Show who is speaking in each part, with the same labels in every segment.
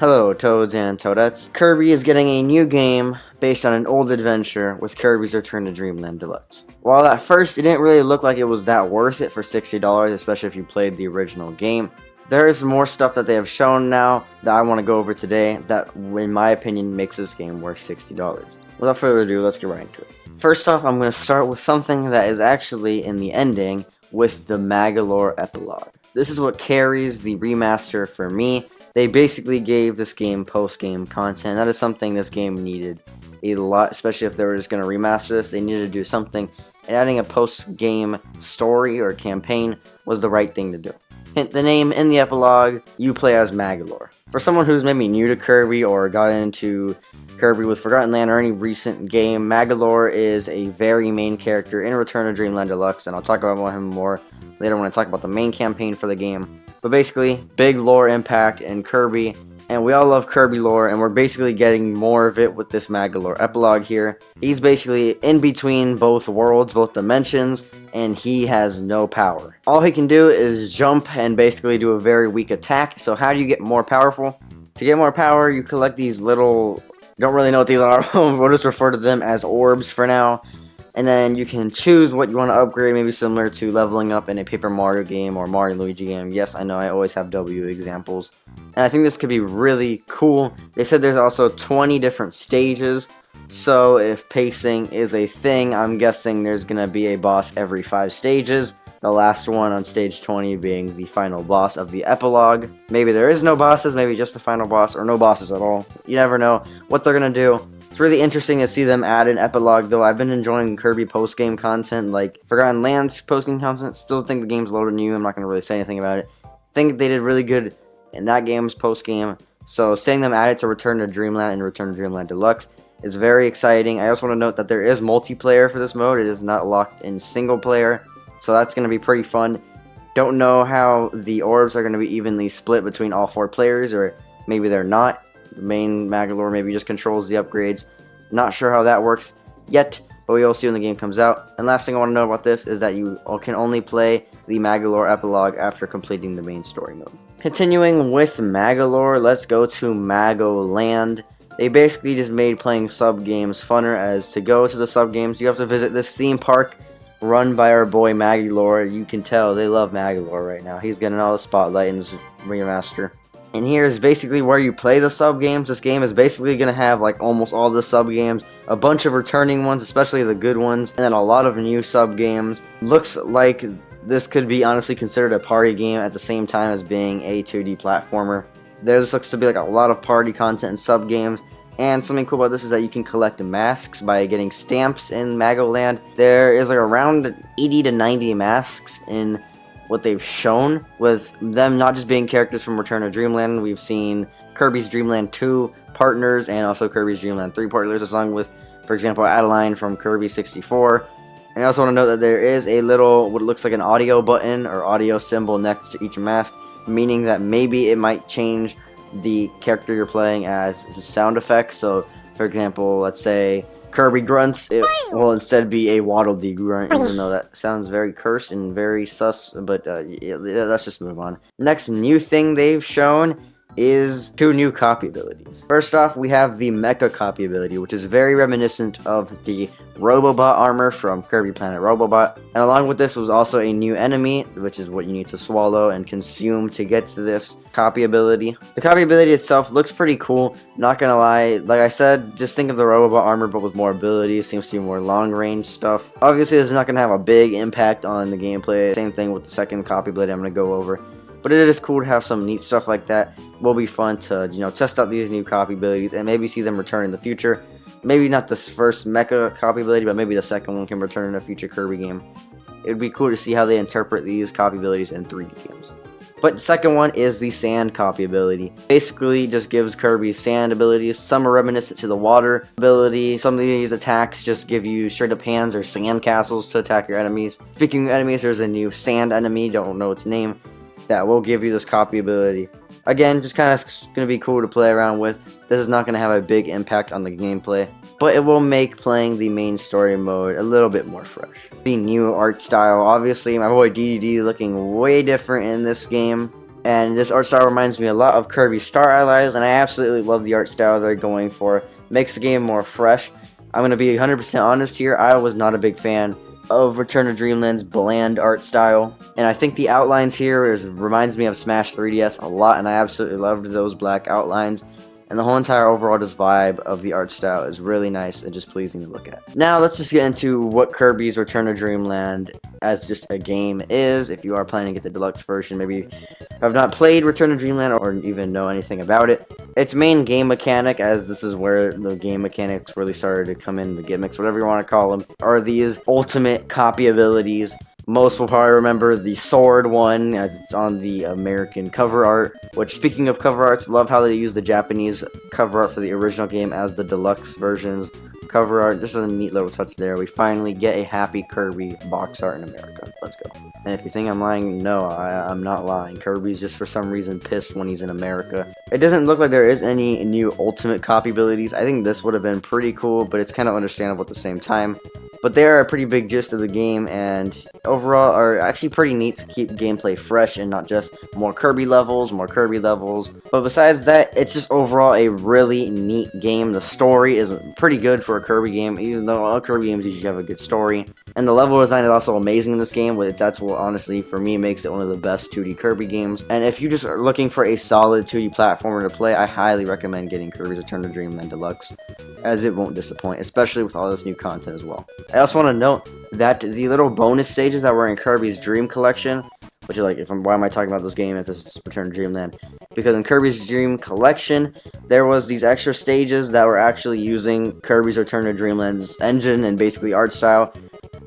Speaker 1: Hello, Toads and Toadettes. Kirby is getting a new game based on an old adventure with Kirby's Return to Dreamland Deluxe. While at first it didn't really look like it was that worth it for $60, especially if you played the original game, there is more stuff that they have shown now that I want to go over today that, in my opinion, makes this game worth $60. Without further ado, let's get right into it. First off, I'm going to start with something that is actually in the ending with the Magolor Epilogue. This is what carries the remaster for me. They basically gave this game post-game content. That is something this game needed a lot, especially if they were just going to remaster this. They needed to do something, and adding a post-game story or campaign was the right thing to do. Hint the name in the epilogue, you play as Magolor. For someone who's maybe new to Kirby or got into Kirby with Forgotten Land or any recent game, Magolor is a very main character in Return to Dreamland Deluxe, and I'll talk about him more later when I talk about the main campaign for the game. But basically, big lore impact in Kirby, and we all love Kirby lore, and we're basically getting more of it with this Magolor Epilogue here. He's basically in between both worlds, both dimensions, and he has no power. All he can do is jump and basically do a very weak attack. So how do you get more powerful? To get more power, you collect these little, don't really know what these are, we'll just refer to them as orbs for now. And then you can choose what you want to upgrade, maybe similar to leveling up in a Paper Mario game or Mario Luigi game. Yes, I know, I always have W examples. And I think this could be really cool. They said there's also 20 different stages. So if pacing is a thing, I'm guessing there's going to be a boss every 5 stages. The last one on stage 20 being the final boss of the epilogue. Maybe there is no bosses, maybe just the final boss, or no bosses at all. You never know what they're going to do. It's really interesting to see them add an epilogue, though. I've been enjoying Kirby post-game content, like Forgotten Land's post-game content. Still think the game's loaded new. I'm not going to really say anything about it. Think they did really good in that game's post-game. So seeing them add it to Return to Dreamland and Return to Dreamland Deluxe is very exciting. I also want to note that there is multiplayer for this mode. It is not locked in single player, so that's going to be pretty fun. Don't know how the orbs are going to be evenly split between all 4 players, or maybe they're not. The main Magolor maybe just controls the upgrades. Not sure how that works yet, but we'll see when the game comes out. And last thing I want to know about this is that you can only play the Magolor Epilogue after completing the main story mode. Continuing with Magolor, let's go to Magoland. They basically just made playing sub-games funner, as to go to the sub-games, you have to visit this theme park run by our boy Magolor. You can tell they love Magolor right now. He's getting all the spotlight in this remaster. And here is basically where you play the sub-games. This game is basically going to have like almost all the sub-games, a bunch of returning ones, especially the good ones, and then a lot of new sub-games. Looks like this could be honestly considered a party game at the same time as being a 2D platformer. There just looks to be like a lot of party content and sub-games. And something cool about this is that you can collect masks by getting stamps in Magoland. There is like around 80 to 90 masks in what they've shown, with them not just being characters from Return to Dreamland. We've seen Kirby's Dreamland 2 partners and also Kirby's Dreamland 3 partners, along with, for example, Adeline from Kirby 64. And I also want to note that there is a little, what looks like an audio button or audio symbol next to each mask, meaning that maybe it might change the character you're playing as sound effects. So, for example, let's say Kirby grunts, it will instead be a Waddle Dee grunt, even though that sounds very cursed and very sus, but yeah, let's just move on. Next new thing they've shown is 2 new copy abilities. First off, we have the Mecha copy ability, which is very reminiscent of the Robobot armor from Kirby Planet Robobot. And along with this was also a new enemy, which is what you need to swallow and consume to get to this copy ability. The copy ability itself looks pretty cool, not gonna lie. Like I said, just think of the Robobot armor but with more abilities. Seems to be more long range stuff. Obviously this is not gonna have a big impact on the gameplay. Same thing with the second copy ability I'm gonna go over. But it is cool to have some neat stuff like that. Will be fun to, test out these new copy abilities and maybe see them return in the future. Maybe not this first Mecha copy ability, but maybe the second one can return in a future Kirby game. It would be cool to see how they interpret these copy abilities in 3D games. But the second one is the Sand copy ability. Basically just gives Kirby sand abilities. Some are reminiscent to the water ability. Some of these attacks just give you straight up hands or sand castles to attack your enemies. Speaking of enemies, there's a new sand enemy, don't know its name, that will give you this copy ability. Again, just kind of going to be cool to play around with. This is not going to have a big impact on the gameplay, but it will make playing the main story mode a little bit more fresh. The new art style, obviously, my boy DDD looking way different in this game. And this art style reminds me a lot of Kirby Star Allies, and I absolutely love the art style they're going for. Makes the game more fresh. I'm going to be 100% honest here, I was not a big fan of Return to Dreamland's bland art style. And I think the outlines here reminds me of Smash 3DS a lot, and I absolutely loved those black outlines. And the whole entire overall just vibe of the art style is really nice and just pleasing to look at. Now let's just get into what Kirby's Return to Dreamland as just a game is. If you are planning to get the deluxe version, maybe you have not played Return to Dreamland or even know anything about it. Its main game mechanic, as this is where the game mechanics really started to come in, the gimmicks, whatever you want to call them, are these ultimate copy abilities. Most will probably remember the sword one, as it's on the American cover art. Which, speaking of cover arts, love how they use the Japanese cover art for the original game as the deluxe version's cover art. Just a neat little touch there. We finally get a happy Kirby box art in America. Let's go. And if you think I'm lying, no, I'm not lying. Kirby's just for some reason pissed when he's in America. It doesn't look like there is any new ultimate copy abilities. I think this would have been pretty cool, but it's kind of understandable at the same time. But they are a pretty big gist of the game, and overall are actually pretty neat to keep gameplay fresh and not just more Kirby levels. But besides that, it's just overall a really neat game. The story is pretty good for a Kirby game, even though all Kirby games usually have a good story. And the level design is also amazing in this game. That's what honestly, for me, makes it one of the best 2D Kirby games. And if you just are looking for a solid 2D platformer to play, I highly recommend getting Kirby's Return to Dreamland Deluxe, as it won't disappoint, especially with all this new content as well. I also want to note that the little bonus stages that were in Kirby's Dream Collection, which are like, why am I talking about this game if this is Return to Dreamland? Because in Kirby's Dream Collection, there was these extra stages that were actually using Kirby's Return to Dreamland's engine and basically art style.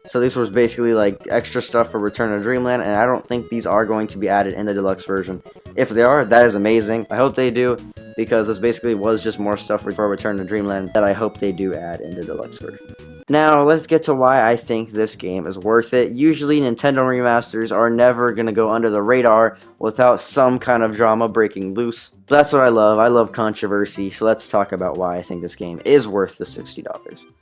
Speaker 1: So this was basically like extra stuff for Return to Dreamland, and I don't think these are going to be added in the deluxe version. If they are, that is amazing. I hope they do, because this basically was just more stuff for Return to Dreamland that I hope they do add in the deluxe version. Now, let's get to why I think this game is worth it. Usually, Nintendo remasters are never going to go under the radar without some kind of drama breaking loose. That's what I love. I love controversy, so let's talk about why I think this game is worth the $60.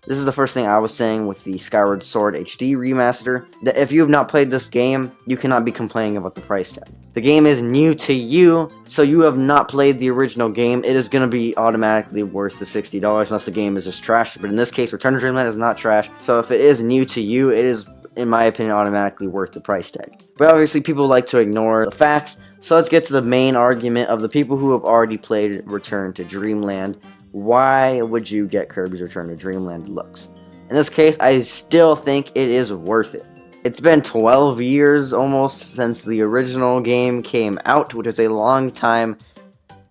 Speaker 1: This is the first thing I was saying with the Skyward Sword HD remaster, that if you have not played this game, you cannot be complaining about the price tag. The game is new to you, so you have not played the original game. It is going to be automatically worth the $60 unless the game is just trash. But in this case, Return to Dreamland is not trash. So if it is new to you, it is, in my opinion, automatically worth the price tag. But obviously, people like to ignore the facts. So let's get to the main argument of the people who have already played Return to Dreamland. Why would you get Kirby's Return to Dreamland Deluxe? In this case, I still think it is worth it. It's been 12 years almost since the original game came out, which is a long time.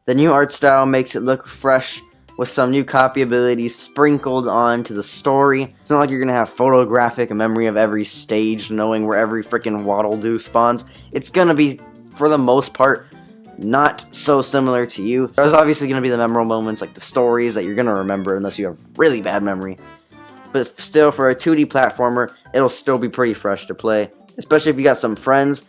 Speaker 1: The new art style makes it look fresh with some new copy abilities sprinkled onto the story. It's not like you're going to have photographic memory of every stage, knowing where every freaking Waddle-Doo spawns. It's going to be, for the most part, not so similar to you. There's obviously going to be the memorable moments, like the stories that you're going to remember unless you have really bad memory. But still, for a 2D platformer, it'll still be pretty fresh to play. Especially if you got some friends,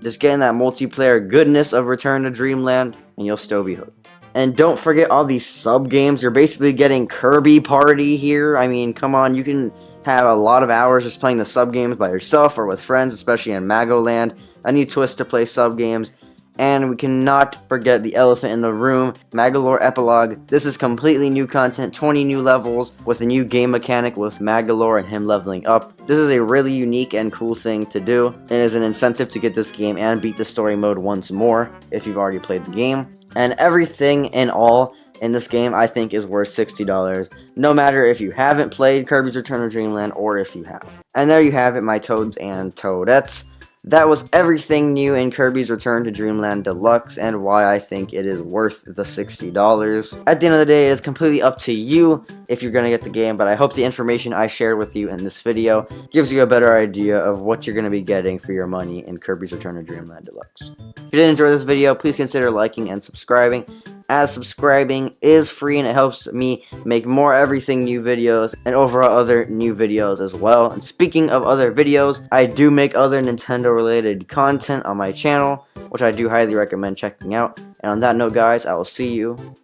Speaker 1: just getting that multiplayer goodness of Return to Dreamland, and you'll still be hooked. And don't forget all these sub-games. You're basically getting Kirby Party here. I mean, come on, you can have a lot of hours just playing the sub-games by yourself or with friends, especially in Magoland. A new twist to play sub-games. And we cannot forget the elephant in the room, Magolor Epilogue. This is completely new content, 20 new levels, with a new game mechanic with Magolor and him leveling up. This is a really unique and cool thing to do, and is an incentive to get this game and beat the story mode once more, if you've already played the game. And everything in all in this game, I think, is worth $60, no matter if you haven't played Kirby's Return to Dreamland or if you have. And there you have it, my Toads and Toadettes. That was everything new in Kirby's Return to Dreamland Deluxe and why I think it is worth the $60. At the end of the day, it is completely up to you if you're going to get the game, but I hope the information I shared with you in this video gives you a better idea of what you're going to be getting for your money in Kirby's Return to Dreamland Deluxe. If you did enjoy this video, please consider liking and subscribing, as subscribing is free and it helps me make more everything new videos and overall other new videos as well. And speaking of other videos, I do make other Nintendo related content on my channel, which I do highly recommend checking out. And on that note, guys, I will see you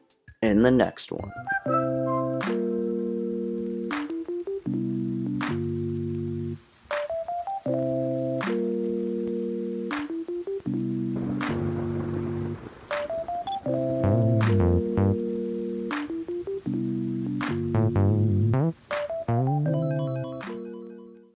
Speaker 1: in the next one.